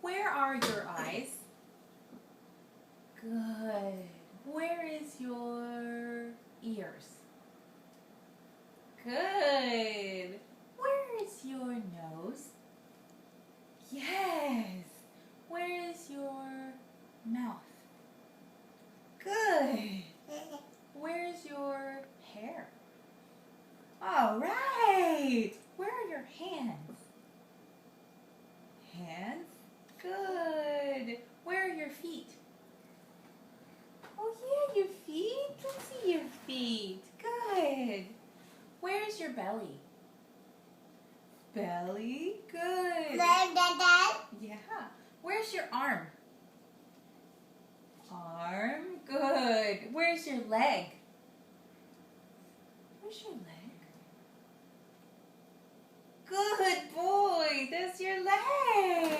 Where are your eyes? Good. Where is your ears? Good. Where is your nose? Yes. Where is your mouth? Good. Where is your hair? All right. Where are your hands? Hands? Good. Where are your feet? Oh yeah, your feet. Let's see your feet. Good. Where's your belly? Belly? Good. Yeah. Where's your arm? Arm? Good. Where's your leg? Where's your leg? Good boy. That's your leg.